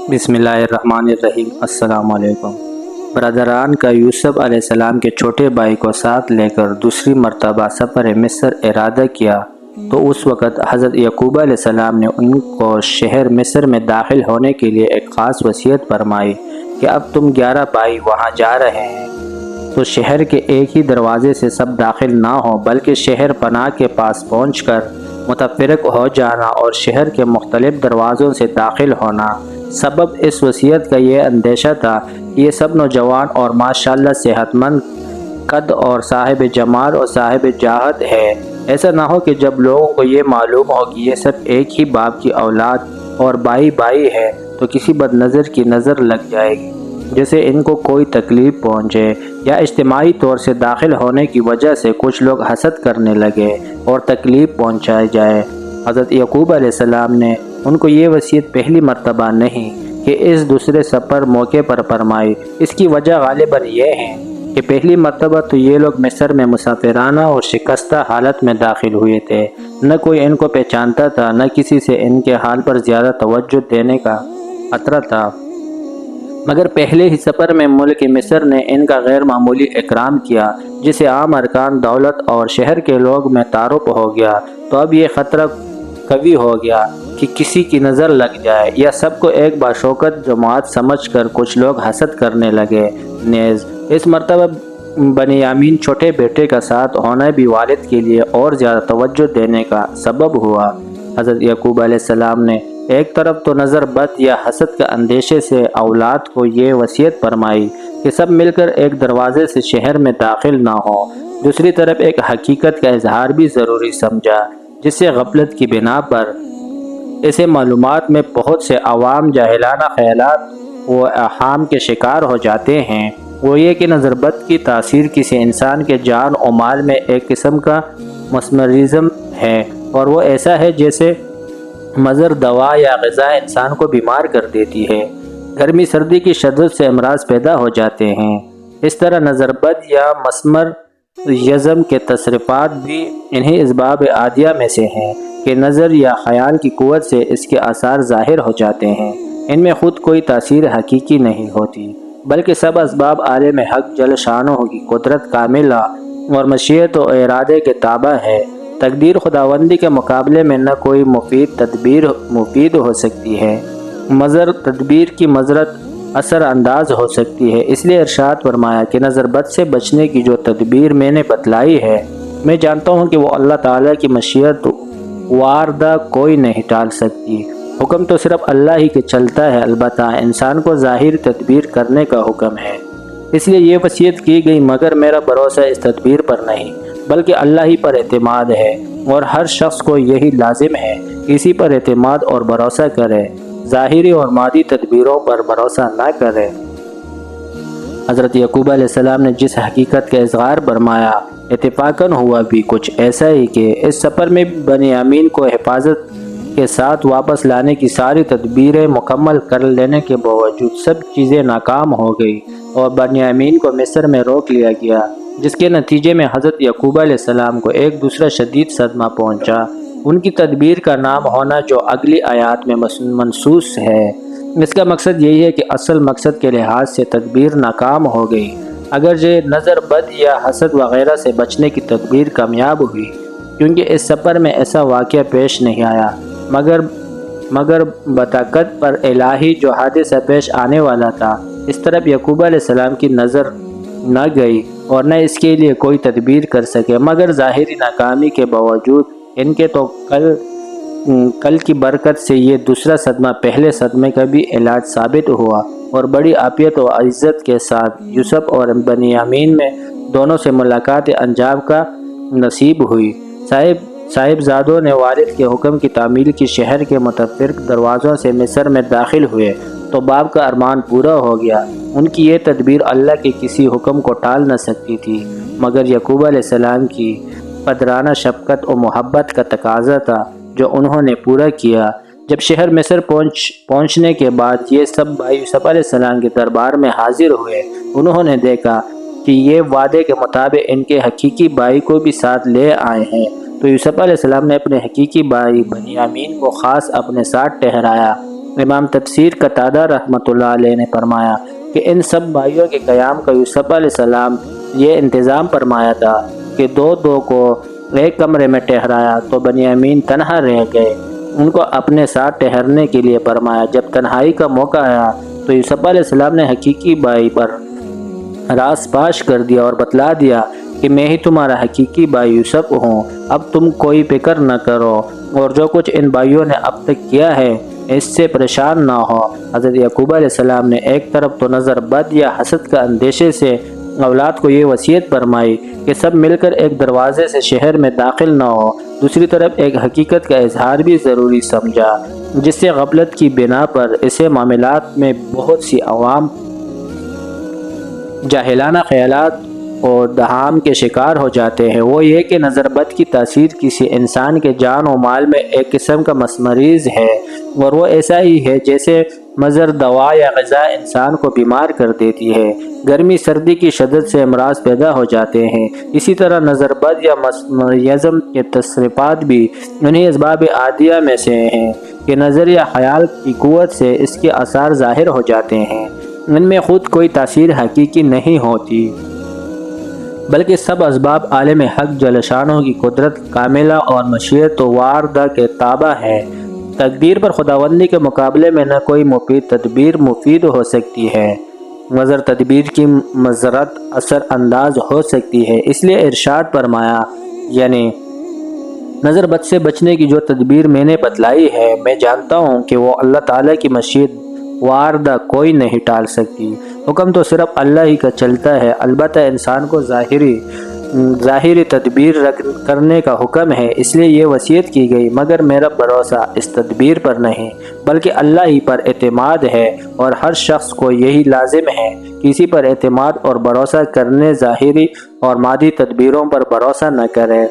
بسم اللہ الرحمن الرحیم۔ السلام علیکم۔ برادران کا یوسف علیہ السلام کے چھوٹے بھائی کو ساتھ لے کر دوسری مرتبہ سفر مصر ارادہ کیا تو اس وقت حضرت یعقوب علیہ السلام نے ان کو شہر مصر میں داخل ہونے کے لیے ایک خاص وصیت فرمائی کہ اب تم 11 بھائی وہاں جا رہے ہیں تو شہر کے ایک ہی دروازے سے سب داخل نہ ہو بلکہ شہر پناہ کے پاس پہنچ کر متفرق ہو جانا اور شہر کے مختلف دروازوں سے داخل ہونا۔ سبب اس وصیت کا یہ اندیشہ تھا کہ یہ سب نوجوان اور ماشاءاللہ صحت مند قد اور صاحب جمال اور صاحب جاہت ہے۔ ایسا نہ ہو کہ جب لوگوں کو یہ معلوم ہو کہ یہ سب ایک ہی باپ کی اولاد اور بھائی بھائی ہے تو کسی بد نظر کی نظر لگ جائے گی جسے ان کو کوئی تکلیف پہنچے، یا اجتماعی طور سے داخل ہونے کی وجہ سے کچھ لوگ حسد کرنے لگے اور تکلیف پہنچائی جائے۔ حضرت یعقوب علیہ السلام نے ان کو یہ وصیت پہلی مرتبہ نہیں کہ اس دوسرے سفر موقع پر فرمائی۔ اس کی وجہ غالباً یہ ہے کہ پہلی مرتبہ تو یہ لوگ مصر میں مسافرانہ اور شکستہ حالت میں داخل ہوئے تھے، نہ کوئی ان کو پہچانتا تھا، نہ کسی سے ان کے حال پر زیادہ توجہ دینے کا خطرہ تھا۔ مگر پہلے ہی سفر میں ملک مصر نے ان کا غیر معمولی اکرام کیا جسے عام ارکان دولت اور شہر کے لوگ میں تعارف ہو گیا، تو اب یہ خطرہ قوی ہو گیا کہ کسی کی نظر لگ جائے یا سب کو ایک باشوکت جماعت سمجھ کر کچھ لوگ حسد کرنے لگے۔ نیز اس مرتبہ بنیامین چھوٹے بیٹے کا ساتھ ہونا بھی والد کے لیے اور زیادہ توجہ دینے کا سبب ہوا۔ حضرت یعقوب علیہ السلام نے ایک طرف تو نظر بد یا حسد کا اندیشے سے اولاد کو یہ وصیت فرمائی کہ سب مل کر ایک دروازے سے شہر میں داخل نہ ہو، دوسری طرف ایک حقیقت کا اظہار بھی ضروری سمجھا جس سے غفلت کی بنا پر ایسے معلومات میں بہت سے عوام جاہلانہ خیالات و اوہام کے شکار ہو جاتے ہیں۔ وہ یہ کہ نظر بد کی تاثیر کسی انسان کے جان و مال میں ایک قسم کا مسمرزم ہے، اور وہ ایسا ہے جیسے مضر دوا یا غذا انسان کو بیمار کر دیتی ہے۔ گرمی سردی کی شدت سے امراض پیدا ہو جاتے ہیں، اس طرح نظر بد یا مسمرزم کے تصرفات بھی انہی اسباب عادیہ میں سے ہیں کہ نظر یا خیال کی قوت سے اس کے آثار ظاہر ہو جاتے ہیں۔ ان میں خود کوئی تاثیر حقیقی نہیں ہوتی بلکہ سب اسباب عالم حق جل شانہ کی قدرت کاملہ اور مشیت و ارادے کے تابع ہے۔ تقدیر خداوندی کے مقابلے میں نہ کوئی مفید تدبیر مفید ہو سکتی ہے، مضر تدبیر کی مضرت اثر انداز ہو سکتی ہے۔ اس لیے ارشاد فرمایا کہ نظر بد سے بچنے کی جو تدبیر میں نے بتلائی ہے، میں جانتا ہوں کہ وہ اللہ تعالیٰ کی مشیت واردہ کوئی نہیں ٹال سکتی۔ حکم تو صرف اللہ ہی کے چلتا ہے، البتہ انسان کو ظاہر تدبیر کرنے کا حکم ہے۔ اس لیے یہ وصیت کی گئی، مگر میرا بھروسہ اس تدبیر پر نہیں بلکہ اللہ ہی پر اعتماد ہے، اور ہر شخص کو یہی لازم ہے کہ اسی پر اعتماد اور بھروسہ کرے، ظاہری اور مادی تدبیروں پر بھروسہ نہ کرے۔ حضرت یعقوب علیہ السلام نے جس حقیقت کا اظہار فرمایا اتفاقاً ہوا بھی کچھ ایسا ہی کہ اس سفر میں بنیامین کو حفاظت کے ساتھ واپس لانے کی ساری تدبیریں مکمل کر لینے کے باوجود سب چیزیں ناکام ہو گئی اور بنیامین کو مصر میں روک لیا گیا، جس کے نتیجے میں حضرت یعقوب علیہ السلام کو ایک دوسرا شدید صدمہ پہنچا۔ ان کی تدبیر کا نام ہونا جو اگلی آیات میں منصوص ہے، اس کا مقصد یہی ہے کہ اصل مقصد کے لحاظ سے تدبیر ناکام ہو گئی، اگرچہ نظر بد یا حسد وغیرہ سے بچنے کی تدبیر کامیاب ہوئی، کیونکہ اس سفر میں ایسا واقعہ پیش نہیں آیا مگر بطاقت پر الہی جو حادثہ پیش آنے والا تھا اس طرف یعقوب علیہ السلام کی نظر نہ گئی اور نہ اس کے لیے کوئی تدبیر کر سکے، مگر ظاہری ناکامی کے باوجود ان کے تو کل کی برکت سے یہ دوسرا صدمہ پہلے صدمے کا بھی علاج ثابت ہوا، اور بڑی عافیت و عزت کے ساتھ یوسف اور بنیامین میں دونوں سے ملاقات انجام کا نصیب ہوئی۔ صاحبزادوں نے والد کے حکم کی تعمیل کی، شہر کے متفرق دروازوں سے مصر میں داخل ہوئے تو باپ کا ارمان پورا ہو گیا۔ ان کی یہ تدبیر اللہ کے کسی حکم کو ٹال نہ سکتی تھی، مگر یعقوب علیہ السلام کی پدرانہ شفقت و محبت کا تقاضا تھا جو انہوں نے پورا کیا۔ جب شہر مصر پہنچنے کے بعد یہ سب بھائی یوسف علیہ السلام کے دربار میں حاضر ہوئے، انہوں نے دیکھا کہ یہ وعدے کے مطابق ان کے حقیقی بھائی کو بھی ساتھ لے آئے ہیں، تو یوسف علیہ السلام نے اپنے حقیقی بھائی بنیامین کو خاص اپنے ساتھ ٹھہرایا امام تفسیر قتادہ رحمۃ اللہ علیہ نے فرمایا کہ ان سب بھائیوں کے قیام کا یوسف علیہ السلام یہ انتظام فرمایا تھا کہ دو دو کو ایک کمرے میں ٹھہرایا تو بنیامین تنہا رہ گئے۔ ان کو اپنے ساتھ ٹھہرنے کے لیے فرمایا۔ جب تنہائی کا موقع آیا تو یوسف علیہ السلام نے حقیقی بھائی پر راز پاش کر دیا اور بتلا دیا کہ میں ہی تمہارا حقیقی بھائی یوسف ہوں، اب تم کوئی فکر نہ کرو اور جو کچھ ان بھائیوں نے اب تک کیا ہے اس سے پریشان نہ ہو۔ حضرت یعقوب علیہ السلام نے ایک طرف تو نظر بد یا حسد کا اندیشے سے اولاد کو یہ وصیت فرمائی کہ سب مل کر ایک دروازے سے شہر میں داخل نہ ہو، دوسری طرف ایک حقیقت کا اظہار بھی ضروری سمجھا جس سے غفلت کی بنا پر اسے معاملات میں بہت سی عوام جاہلانہ خیالات اور دہام کے شکار ہو جاتے ہیں۔ وہ یہ کہ نظر بد کی تاثیر کسی انسان کے جان و مال میں ایک قسم کا مسمریز ہے اور وہ ایسا ہی ہے جیسے مضر دوا یا غذا انسان کو بیمار کر دیتی ہے۔ گرمی سردی کی شدت سے امراض پیدا ہو جاتے ہیں، اسی طرح نظر بد یا مسمریزم کے تصرفات بھی انہی اسباب عادیہ میں سے ہیں کہ نظر یا خیال کی قوت سے اس کے اثار ظاہر ہو جاتے ہیں۔ ان میں خود کوئی تاثیر حقیقی نہیں ہوتی بلکہ سب اسباب عالم حق جل شانہ کی قدرت کاملہ اور مشیت واردہ کے تابع ہے۔ تقدیر پر خداوندی کے مقابلے میں نہ کوئی مفید تدبیر مفید ہو سکتی ہے، مضر تدبیر کی مضرت اثر انداز ہو سکتی ہے۔ اس لیے ارشاد فرمایا، یعنی نظر بد سے بچنے کی جو تدبیر میں نے بتلائی ہے میں جانتا ہوں کہ وہ اللہ تعالیٰ کی مشیت واردہ کوئی نہیں ٹال سکتی۔ حکم تو صرف اللہ ہی کا چلتا ہے، البتہ انسان کو ظاہری تدبیر کرنے کا حکم ہے۔ اس لیے یہ وصیت کی گئی، مگر میرا بھروسہ اس تدبیر پر نہیں بلکہ اللہ ہی پر اعتماد ہے، اور ہر شخص کو یہی لازم ہے کسی پر اعتماد اور بھروسہ کرنے ظاہری اور مادی تدبیروں پر بھروسہ نہ کرے۔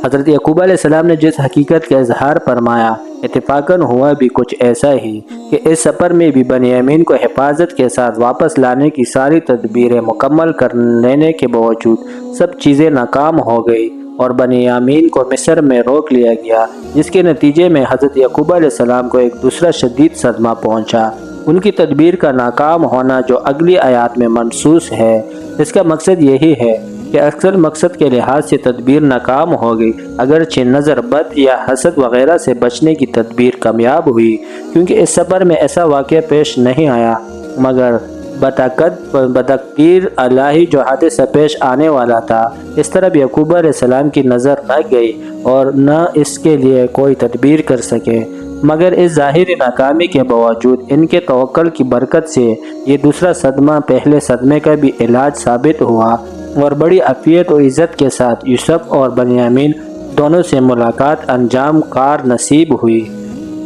حضرت یعقوب علیہ السلام نے جس حقیقت کا اظہار فرمایا اتفاقاً ہوا بھی کچھ ایسا ہی کہ اس سفر میں بھی بنیامین کو حفاظت کے ساتھ واپس لانے کی ساری تدبیریں مکمل کر لینے کے باوجود سب چیزیں ناکام ہو گئی اور بنیامین کو مصر میں روک لیا گیا، جس کے نتیجے میں حضرت یعقوب علیہ السلام کو ایک دوسرا شدید صدمہ پہنچا۔ ان کی تدبیر کا ناکام ہونا جو اگلی آیات میں منصوص ہے، اس کا مقصد یہی ہے کہ اکثر مقصد کے لحاظ سے تدبیر ناکام ہو گئی، اگرچہ نظر بد یا حسد وغیرہ سے بچنے کی تدبیر کامیاب ہوئی، کیونکہ اس سفر میں ایسا واقعہ پیش نہیں آیا مگر بتقدیر الہی جو حادثہ پیش آنے والا تھا۔ اس طرح یعقوب علیہ السلام کی نظر نہ گئی اور نہ اس کے لیے کوئی تدبیر کر سکے، مگر اس ظاہری ناکامی کے باوجود ان کے توکل کی برکت سے یہ دوسرا صدمہ پہلے صدمے کا بھی علاج ثابت ہوا اور بڑی عافیت و عزت کے ساتھ یوسف اور بنیامین دونوں سے ملاقات انجام کار نصیب ہوئی۔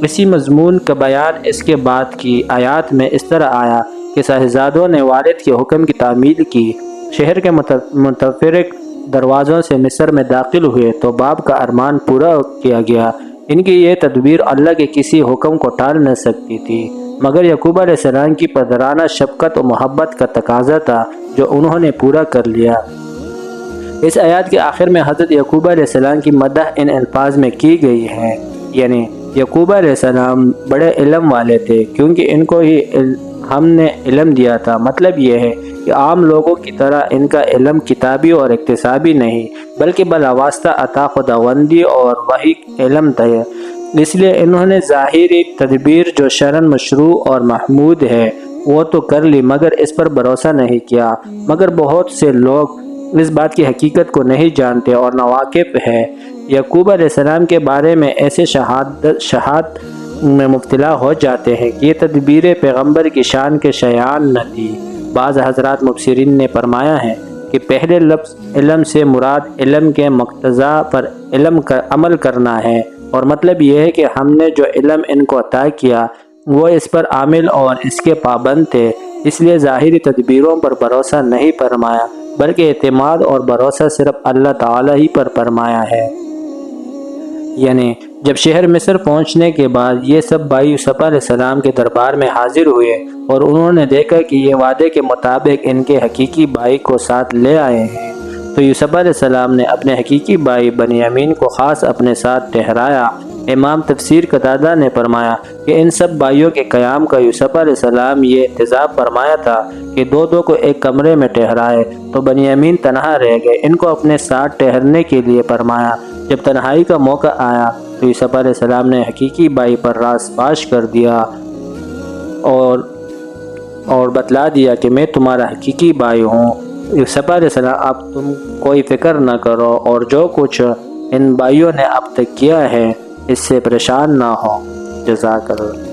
اسی مضمون کا بیان اس کے بعد کی آیات میں اس طرح آیا کہ صاحبزادوں نے والد کے حکم کی تعمیل کی، شہر کے متفرق دروازوں سے مصر میں داخل ہوئے تو باپ کا ارمان پورا کیا گیا۔ ان کی یہ تدبیر اللہ کے کسی حکم کو ٹال نہ سکتی تھی، مگر یعقوب علیہ السلام کی پدرانہ شفقت و محبت کا تقاضا تھا جو انہوں نے پورا کر لیا۔ اس آیات کے آخر میں حضرت یعقوب علیہ السلام کی مدح ان الفاظ میں کی گئی ہے، یعنی یعقوب علیہ السلام بڑے علم والے تھے کیونکہ ان کو ہی ہم نے علم دیا تھا۔ مطلب یہ ہے کہ عام لوگوں کی طرح ان کا علم کتابی اور اکتسابی نہیں بلکہ بلا واسطہ عطا خداوندی اور وحی علم تھا۔ اس لیے انہوں نے ظاہری تدبیر جو شرعاً مشروع اور محمود ہے وہ تو کر لی مگر اس پر بھروسہ نہیں کیا۔ مگر بہت سے لوگ اس بات کی حقیقت کو نہیں جانتے اور ناواقف ہے۔ یعقوب علیہ السلام کے بارے میں ایسے شہادت میں مبتلا ہو جاتے ہیں کہ یہ تدبیر پیغمبر کی شان کے شیان نہ تھی۔ بعض حضرات مفسرین نے فرمایا ہے کہ پہلے لفظ علم سے مراد علم کے مقتضا پر عمل کرنا ہے، اور مطلب یہ ہے کہ ہم نے جو علم ان کو عطا کیا وہ اس پر عامل اور اس کے پابند تھے، اس لیے ظاہری تدبیروں پر بھروسہ نہیں فرمایا بلکہ اعتماد اور بھروسہ صرف اللہ تعالیٰ ہی پر فرمایا ہے۔ یعنی جب شہر مصر پہنچنے کے بعد یہ سب بھائی یوسف علیہ السلام کے دربار میں حاضر ہوئے اور انہوں نے دیکھا کہ یہ وعدے کے مطابق ان کے حقیقی بھائی کو ساتھ لے آئے ہیں، تو یوسف علیہ السلام نے اپنے حقیقی بھائی بنیامین کو خاص اپنے ساتھ ٹھہرایا امام تفسیر قتادہ نے فرمایا کہ ان سب بھائیوں کے قیام کا یوسف علیہ السلام یہ انتظام فرمایا تھا کہ دو دو کو ایک کمرے میں ٹھہرائے، تو بنیامین تنہا رہ گئے۔ ان کو اپنے ساتھ ٹھہرنے کے لیے فرمایا۔ جب تنہائی کا موقع آیا تو یوسف علیہ السلام نے حقیقی بھائی پر راز فاش کر دیا اور بتلا دیا کہ میں تمہارا حقیقی بھائی ہوں۔ یوسف علیہ السلام اب تم کوئی فکر نہ کرو اور جو کچھ ان بھائیوں نے اب تک کیا ہے اس سے پریشان نہ ہو۔ جزاک اللہ۔